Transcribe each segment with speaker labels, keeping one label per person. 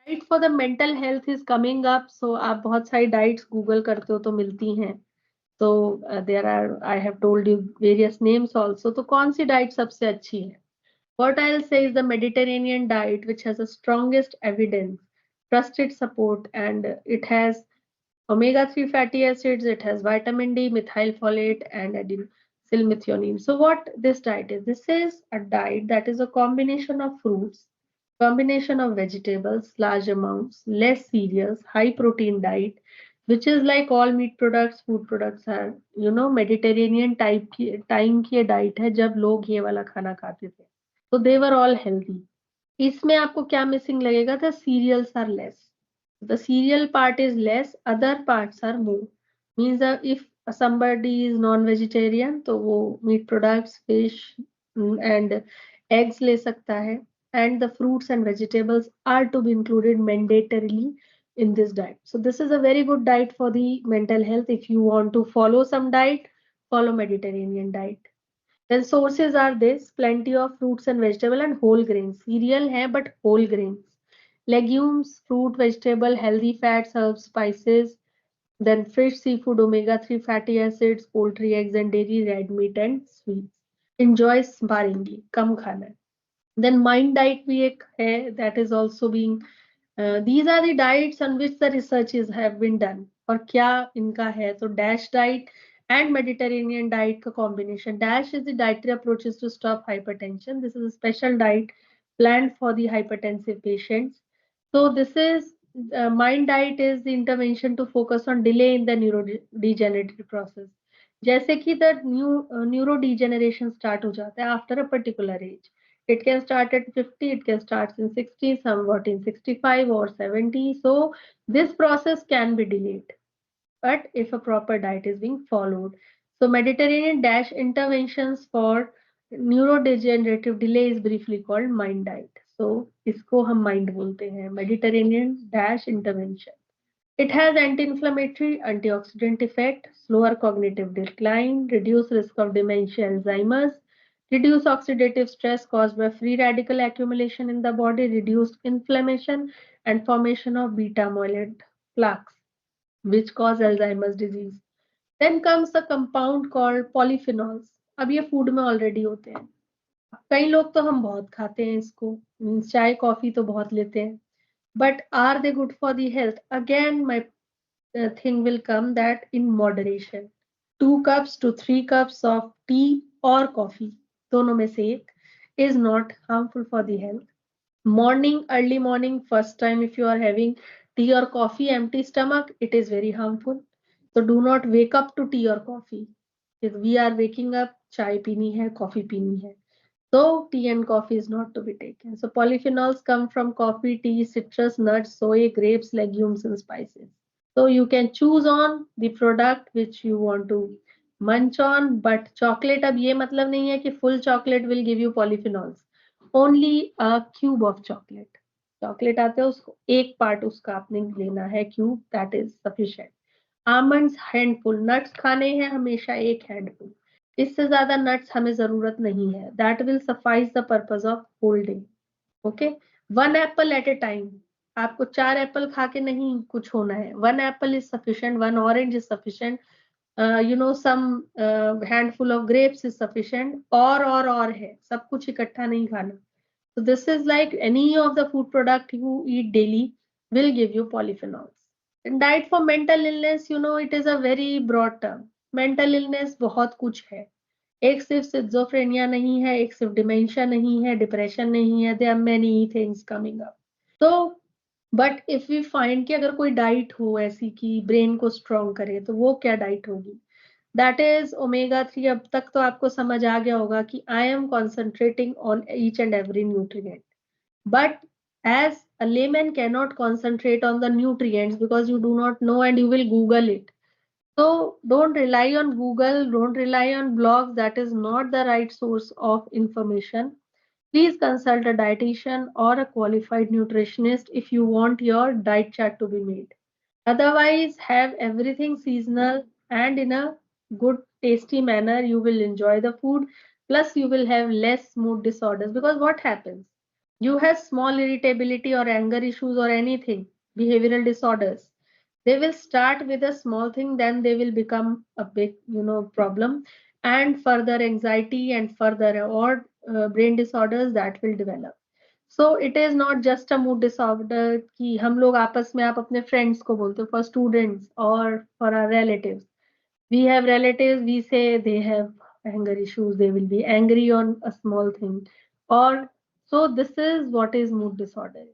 Speaker 1: Diet for the mental health is coming up. So आप बहुत सारी डाइट्स गूगल करते हो तो मिलती हैं. तो there are, I have told you various names also. तो कौन सी डाइट सबसे अच्छी है? What I'll say is the Mediterranean diet, which has the strongest evidence, trusted support, and it has omega-3 fatty acids, it has vitamin D, methylfolate, and adenosylmethionine. So what this diet is? This is a diet that is a combination of fruits, combination of vegetables, large amounts, less cereals, high protein diet, which is like all meat products, food products are, Mediterranean type की time की diet है जब लोग ये वाला खाना खाते थे. तो दे वर ऑल हेल्दी. इसमें आपको क्या मिसिंग लगेगा? The cereals are less. The cereal part is less, other parts are more. Means if somebody is non vegetarian तो वो meat products, fish and eggs ले सकता है. And the fruits and vegetables are to be included mandatorily in this diet. So this is a very good diet for the mental health. If you want to follow some diet, follow Mediterranean diet. Then sources are this: plenty of fruits and vegetable and whole grains. Cereal hai but whole grains. Legumes, fruit, vegetable, healthy fats, herbs, spices. Then fish, seafood, omega-3 fatty acids, poultry, eggs and dairy, red meat and sweets. Enjoy sparingly. Kam khana hai. Then mind diet भी एक है, that is also being these are the diets on which the researches have been done. और क्या इनका है? तो DASH diet and Mediterranean diet का combination. DASH is the dietary approaches to stop hypertension. This is a special diet planned for the hypertensive patients. So this is mind diet is the intervention to focus on delay in the neurodegenerative process. जैसे कि the neurodegeneration start हो जाता है after a particular age. It can start at 50, it can start in 60, somewhat in 65 or 70. So this process can be delayed, but if a proper diet is being followed. So Mediterranean dash interventions for neurodegenerative delay is briefly called mind diet. So इसको हम mind बोलते हैं, Mediterranean dash intervention. It has anti-inflammatory, antioxidant effect, slower cognitive decline, reduce risk of dementia, Alzheimer's, reduce oxidative stress caused by free radical accumulation in the body, reduced inflammation and formation of beta-amyloid plaques, which cause Alzheimer's disease. Then comes a compound called polyphenols. अब ये food में already होते हैं. कई लोग तो हम बहुत खाते हैं इसको, चाय कॉफी तो बहुत लेते हैं. But are they good for the health? Again, my thing will come that in moderation. 2 cups to 3 cups of tea or coffee, दोनों में से एक, is not harmful for the health. Morning, early morning, first time if you are having tea or coffee, empty stomach, it is very harmful. So do not wake up to tea or coffee. If we are waking up, chai pini hai, coffee pini hai. So tea and coffee is not to be taken. So polyphenols come from coffee, tea, citrus, nuts, soy, grapes, legumes, and spices. So you can choose on the product which you want to munch on, but chocolate अब ये मतलब नहीं है कि full chocolate will give you polyphenols. Only a cube of chocolate. Chocolate आते हैं उसको एक part उसका आपने लेना है cube, that is sufficient. Almonds handful, nuts खाने हैं हमेशा एक handful. इससे ज्यादा nuts हमें जरूरत नहीं है. That will suffice the purpose of whole day. Okay, 1 apple at a time. आपको 4 एप्पल खा के नहीं कुछ होना है. 1 apple is sufficient, 1 orange is sufficient, some handful of grapes is sufficient. और है, सब कुछ इकट्ठा नहीं खाना. So this is like any of the food product you eat daily will give you polyphenols. And diet for mental illness, it is a very broad term. Mental illness बहुत कुछ है. एक सिर्फ सिजोफ्रेनिया नहीं है, एक सिर्फ डिमेंशिया नहीं है, डिप्रेशन नहीं है. There are many things coming up. तो बट इफ वी फाइंड कि अगर कोई डाइट हो ऐसी कि ब्रेन को स्ट्रॉन्ग करे, तो वो क्या डाइट होगी? That is omega 3. अब तक तो आपको समझ आ गया होगा कि I am concentrating on each and every nutrient, but as a layman cannot concentrate on the nutrients because you do not know and you will google it. So don't rely on Google, don't rely on blogs. That is not the right source of information. Please consult a dietitian or a qualified nutritionist if you want your diet chart to be made. Otherwise, have everything seasonal and in a good, tasty manner. You will enjoy the food. Plus, you will have less mood disorders because what happens? You have small irritability or anger issues or anything, behavioral disorders. They will start with a small thing, then they will become a big, problem, and further anxiety and further or brain disorders that will develop. So it is not just a mood disorder कि हम लोग आपस में आप अपने friends को बोलते हो, for students or for our relatives. We have relatives, we say they have anger issues, they will be angry on a small thing. Or so this is what is mood disorder.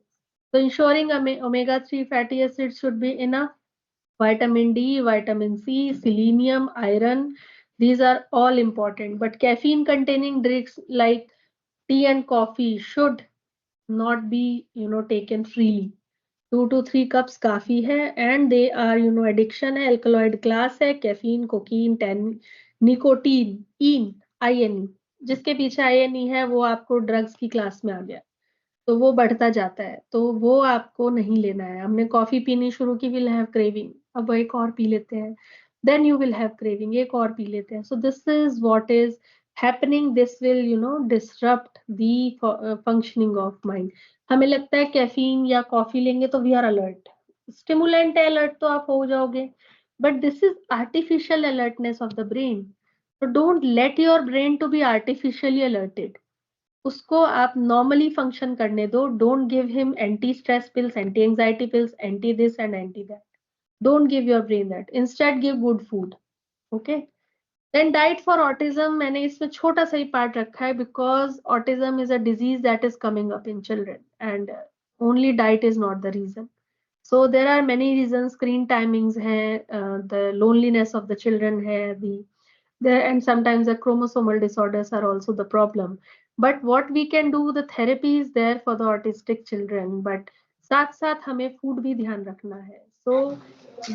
Speaker 1: So ensuring omega-3 fatty acids should be enough. Vitamin D, vitamin C, selenium, iron, these are all important. But caffeine containing drinks like tea and coffee should not be, taken freely. 2 to 3 cups काफी है, and they are, addiction है, alkaloid class है, caffeine, cocaine, tan, nicotine, इन जिसके पीछे INE है वो आपको drugs की क्लास में आ गया, तो वो बढ़ता जाता है, तो वो आपको नहीं लेना है। हमने कॉफी पीनी शुरू की, विल हैव क्रेविंग, अब एक और पी लेते हैं, then you will have craving, एक और पी लेते हैं। So this is what is happening, this will disrupt the functioning of mind. हमें लगता है कैफीन या कॉफी लेंगे तो वी आर अलर्ट, स्टिमुलेंट है, अलर्ट तो आप हो जाओगे, but this is artificial alertness of the brain. So don't let your brain to be artificially alerted. उसको आप नॉर्मली फंक्शन करने दो, don't give him anti stress pills, anti anxiety pills, anti this and anti that, don't give your brain that, instead give good food. Okay, then diet for autism, मैंने इसमें छोटा सा ही part रखा है because autism is a disease that is coming up in children and only diet is not the reason. So there are many reasons, screen timings hai, the loneliness of the children hai, and sometimes the chromosomal disorders are also the problem. But what we can do, the therapy is there for the autistic children, but साथ साथ हमें food भी ध्यान रखना है. So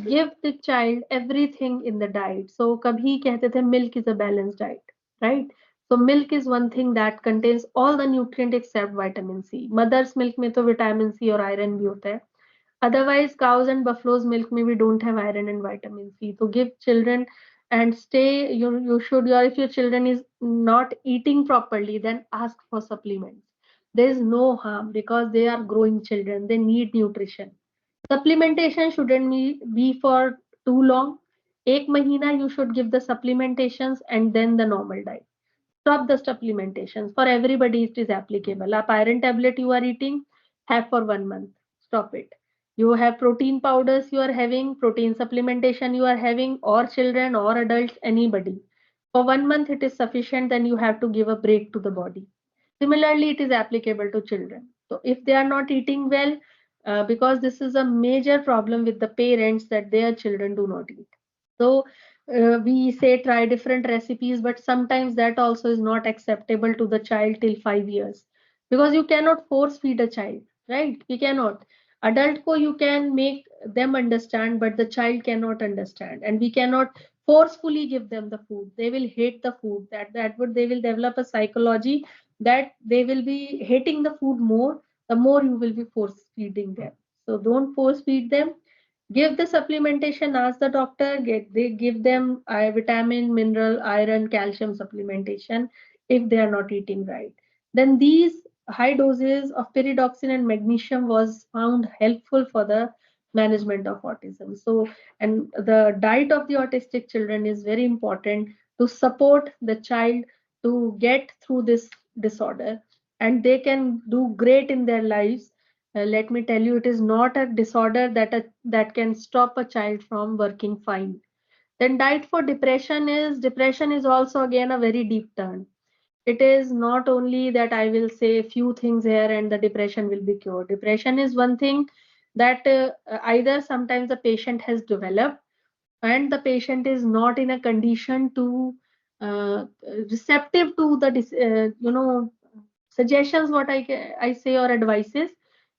Speaker 1: give the child everything in the diet. So कभी कहते थे milk is a balanced diet, right? So milk is one thing that contains all the nutrient except vitamin C. Mother's milk में तो vitamin C और iron भी होता है. Otherwise, cows and buffaloes milk maybe don't have iron and vitamin C. So give children and stay. You should, if your children is not eating properly, then ask for supplements. There is no harm because they are growing children. They need nutrition. Supplementation shouldn't be for too long. एक महीना you should give the supplementations and then the normal diet. Stop the supplementations. For everybody it is applicable. आप iron tablet you are eating, have for 1 month. Stop it. You have protein powders you are having, protein supplementation you are having, or children or adults, anybody. For 1 month it is sufficient, then you have to give a break to the body. Similarly, it is applicable to children. So if they are not eating well, because this is a major problem with the parents that their children do not eat. So we say try different recipes, but sometimes that also is not acceptable to the child till 5 years because you cannot force feed a child, right? We cannot. Adult ko you can make them understand, but the child cannot understand, and we cannot forcefully give them the food. They will hate the food. That would they will develop a psychology that they will be hating the food more the more you will be force feeding them. So don't force feed them, give the supplementation, ask the doctor, they give them vitamin, mineral, iron, calcium supplementation if they are not eating right. Then these high doses of pyridoxine and magnesium was found helpful for the management of autism. So, and the diet of the autistic children is very important to support the child to get through this disorder, and they can do great in their lives. Let me tell you, it is not a disorder that can stop a child from working fine. Then diet for depression is also again a very deep term. It is not only that I will say a few things here and the depression will be cured. Depression is one thing that either sometimes the patient has developed and the patient is not in a condition to receptive to the suggestions what I say or advices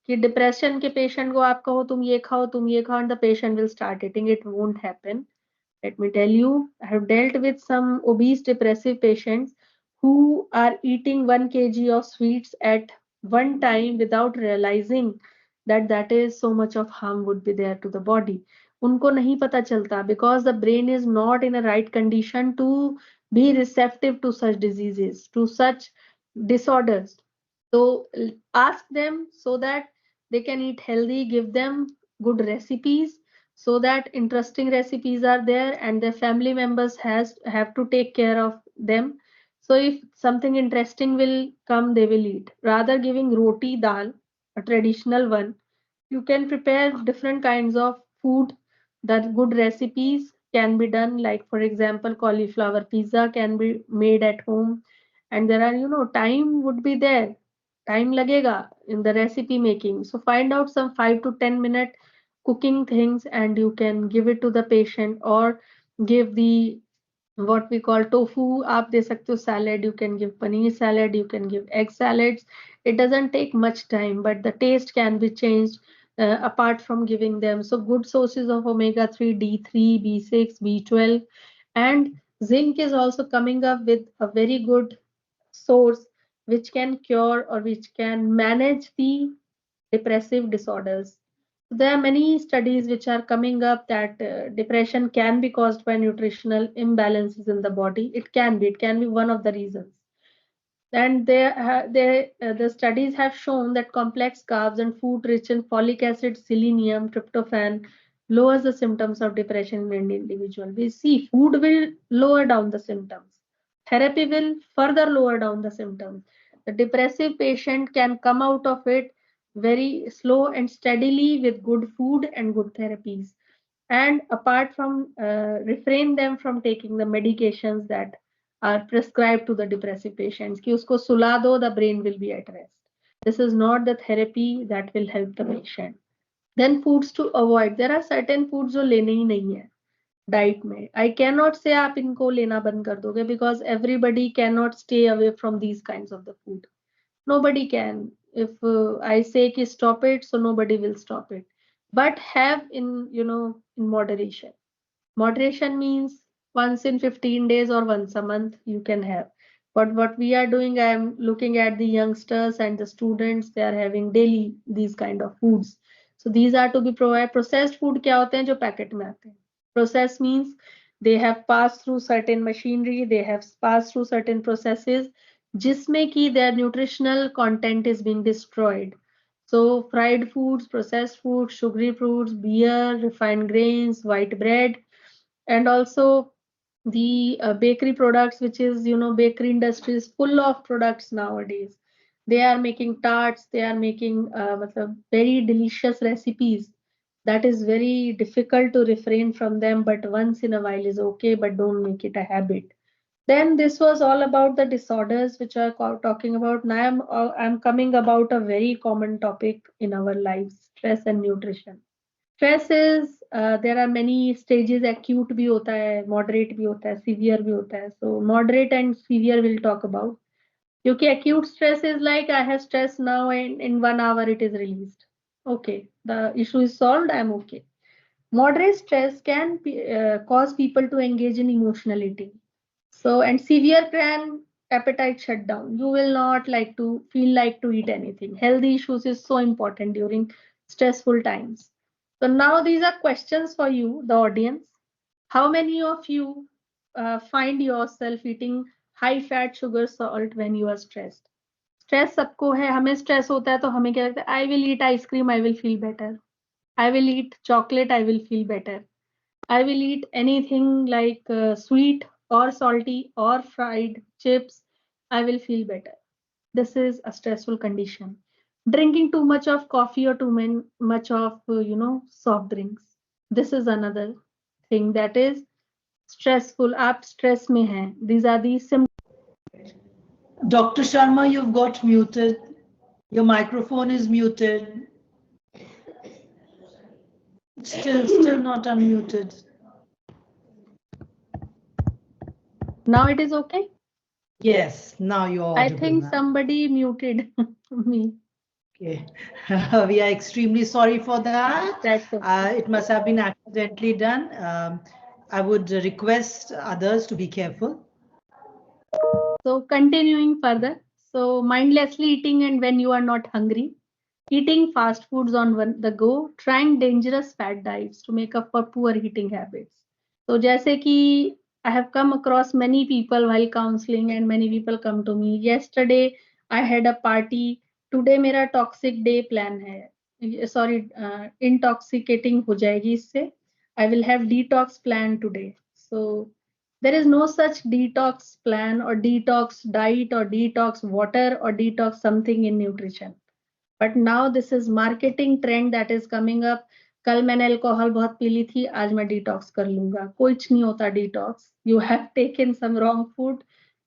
Speaker 1: कि depression के patient को आप कहो तुम ये खाओ तुम ये खाओ and the patient will start eating. It won't happen. Let me tell you, I have dealt with some obese depressive patients who are eating 1 kg of sweets at one time without realizing that that is so much of harm would be there to the body. उनको नहीं पता चलता because the brain is not in a right condition to be receptive to such diseases, to such disorders. So ask them so that they can eat healthy, give them good recipes so that interesting recipes are there and their family members has have to take care of them. So if something interesting will come, they will eat. Rather giving roti dal, a traditional one, you can prepare different kinds of food. That good recipes can be done, like for example, cauliflower pizza can be made at home, and there are, time would be there, time lagega in the recipe making. So find out some 5 to 10 minute cooking things and you can give it to the patient, or give the what we call tofu आप दे सकते हो, salad, you can give paneer salad, you can give egg salads. It doesn't take much time but the taste can be changed apart from giving them. So good sources of omega 3, D3, B6, B12, and zinc is also coming up with a very good source which can cure or which can manage the depressive disorders. There are many studies which are coming up that depression can be caused by nutritional imbalances in the body. It can be one of the reasons. And the studies have shown that complex carbs and food rich in folic acid, selenium, tryptophan lowers the symptoms of depression in an individual. We see food will lower down the symptoms. Therapy will further lower down the symptoms. The depressive patient can come out of it very slow and steadily with good food and good therapies. And apart from refrain them from taking the medications that are prescribed to the depressive patients कि उसको सुला दो, the brain will be at rest. This is not the therapy that will help the patient. Then foods to avoid, there are certain foods जो लेने ही नहीं है diet में. I cannot say आप इनको लेना बंद कर दोगे because everybody cannot stay away from these kinds of the food. Nobody can. If I say ki stop it, so nobody will stop it. But have in moderation. Moderation means once in 15 days or once a month you can have. But what we are doing, I am looking at the youngsters and the students, they are having daily these kind of foods. So these are to be provided. Processed food क्या होते हैं जो packet में आते हैं. Process means they have passed through certain machinery, they have passed through certain processes, जिसमें कि their nutritional content is being destroyed. So fried foods, processed foods, sugary foods, beer, refined grains, white bread, and also the bakery products, which is, bakery industry is full of products nowadays. They are making tarts, they are making very delicious recipes that is very difficult to refrain from them, but once in a while is okay, but don't make it a habit. Then this was all about the disorders which are talking about. Now I'm coming about a very common topic in our lives, stress and nutrition. Stress is there are many stages. Acute भी होता है, moderate भी होता है, severe भी होता है. So moderate and severe we'll talk about. क्योंकि acute stress is like I have stress now and in 1 hour it is released. Okay, the issue is solved. I'm okay. Moderate stress can cause people to engage in emotional eating. So, and severe can appetite shutdown. You will not feel like to eat anything. Healthy issues is so important during stressful times. So now these are questions for you, the audience. How many of you find yourself eating high fat, sugar, salt when you are stressed? Stress सबको है, हमें stress होता है तो हमें क्या लगता है? I will eat ice cream, I will feel better. I will eat chocolate, I will feel better. I will eat anything like sweet or salty or fried chips. I will feel better. This is a stressful condition. Drinking too much of coffee or much of soft drinks. This is another thing that is stressful. आप stress में हैं. These are the symptoms.
Speaker 2: Dr. Sharma, you've got muted. Your microphone is muted. Still not unmuted.
Speaker 1: Now it is okay?
Speaker 2: Yes, now you're audible.
Speaker 1: I think somebody muted me.
Speaker 2: Okay. We are extremely sorry for that.
Speaker 1: That's okay.
Speaker 2: It must have been accidentally done. I would request others to be careful.
Speaker 1: So continuing further. So mindlessly eating and when you are not hungry. Eating fast foods on the go, trying dangerous fat diets to make up for poor eating habits. So जैसे कि I have come across many people while counseling and many people come to me. Yesterday I had a party, today मेरा toxic day plan है, sorry, intoxicating हो जाएगी इससे, I will have detox plan today. So there is no such detox plan or detox diet or detox water or detox something in nutrition. But now this is marketing trend that is coming up. कल मैंने alcohol बहुत P ली थी, आज मैं detox कर लूंगा. कुछ नहीं होता detox. You have taken some wrong food,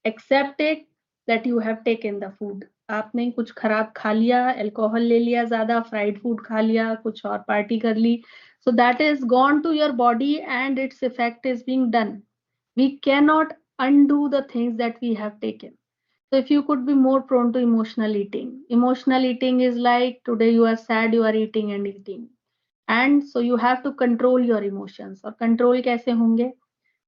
Speaker 1: accept it that you have taken the food. आपने कुछ खराब खा लिया, अल्कोहल ले लिया, ज्यादा फ्राइड फूड खा लिया, कुछ और पार्टी कर ली, so that is gone to your body and its effect is being done. We cannot undo the things that we have taken. So if you could be more prone to emotional eating. Emotional eating is like today you are sad, you are eating and eating. And so you have to control your emotions. Or control kaise honge?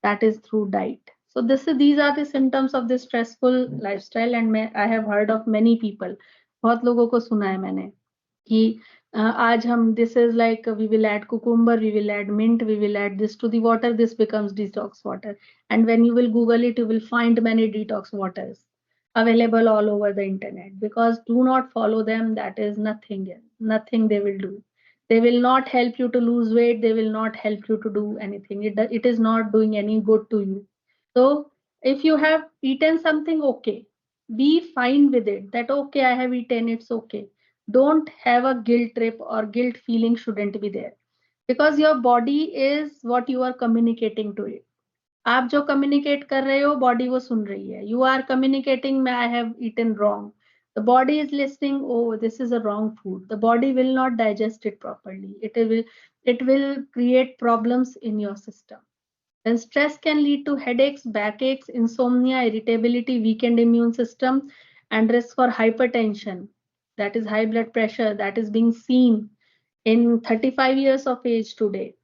Speaker 1: That is through diet. So these are the symptoms of this stressful lifestyle. And I have heard of many people. बहुत लोगों को सुना है मैंने कि आज हम this is like we will add cucumber, we will add mint, we will add this to the water, this becomes detox water. And when you will Google it, you will find many detox waters available all over the internet. Because do not follow them, that is nothing they will do. They will not help you to lose weight, they will not help you to do anything. It is not doing any good to you. So if you have eaten something, okay, be fine with it, that okay, I have eaten, it's okay. Don't have a guilt trip, or guilt feeling shouldn't be there, because your body is what you are communicating to it. आप जो communicate कर रहे हो body वो सुन रही है. You are communicating मैं I have eaten wrong, the body is listening, oh this is a wrong food. The body will not digest it properly. It will create problems in your system. Then stress can lead to headaches, backaches, insomnia, irritability, weakened immune system, and risk for hypertension, that is high blood pressure, that is being seen in 35 years of age today.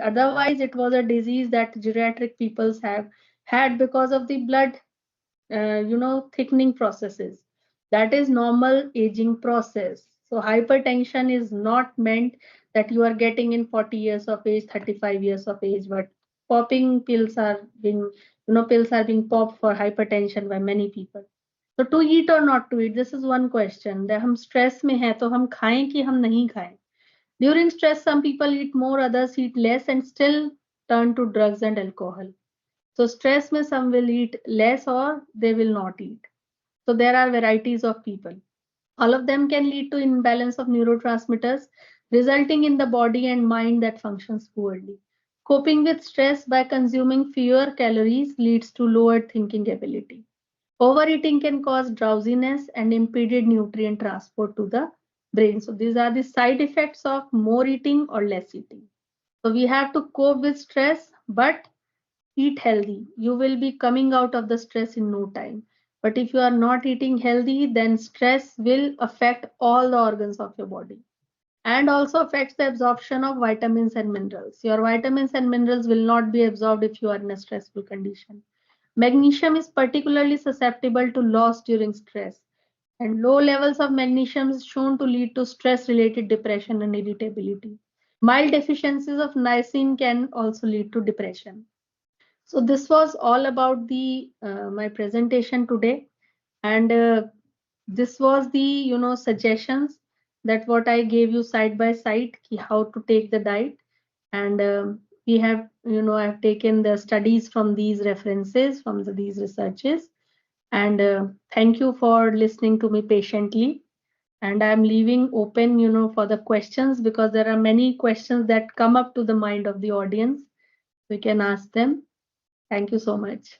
Speaker 1: Otherwise, it was a disease that geriatric peoples have had because of the blood, thickening processes. That is normal aging process. So hypertension is not meant that you are getting in 40 years of age, 35 years of age, but popping pills are being popped for hypertension by many people. So to eat or not to eat, this is one question. that हम stress में हैं तो हम खाएं कि हम नहीं खाएं. During stress, some people eat more, others eat less, and still turn to drugs and alcohol. So stress mein some will eat less or they will not eat. So there are varieties of people. All of them can lead to imbalance of neurotransmitters, resulting in the body and mind that functions poorly. Coping with stress by consuming fewer calories leads to lowered thinking ability. Overeating can cause drowsiness and impeded nutrient transport to the brain. So these are the side effects of more eating or less eating. So we have to cope with stress, but eat healthy. You will be coming out of the stress in no time. But if you are not eating healthy, then stress will affect all the organs of your body and also affects the absorption of vitamins and minerals. Your vitamins and minerals will not be absorbed if you are in a stressful condition. Magnesium is particularly susceptible to loss during stress, and low levels of magnesium is shown to lead to stress-related depression and irritability. Mild deficiencies of niacin can also lead to depression. So this was all about the my presentation today, and this was the suggestions that what I gave you side by side how to take the diet. And we have I've taken the studies from these references from these researches. And thank you for listening to me patiently. And I'm leaving open for the questions, because there are many questions that come up to the mind of the audience. We can ask them. Thank you so much.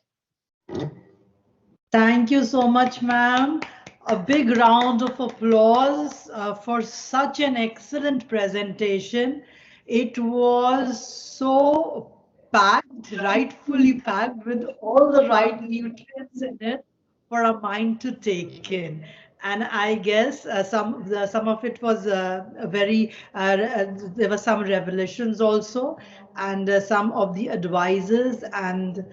Speaker 2: Thank you so much, ma'am. A big round of applause for such an excellent presentation. It was so packed, rightfully packed, with all the right nutrients in it for a mind to take in. And I guess some of it was there were some revelations also, and some of the advices and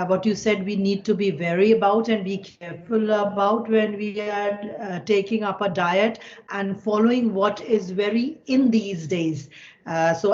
Speaker 2: what you said we need to be wary about and be careful about when we are taking up a diet and following what is very in these days. So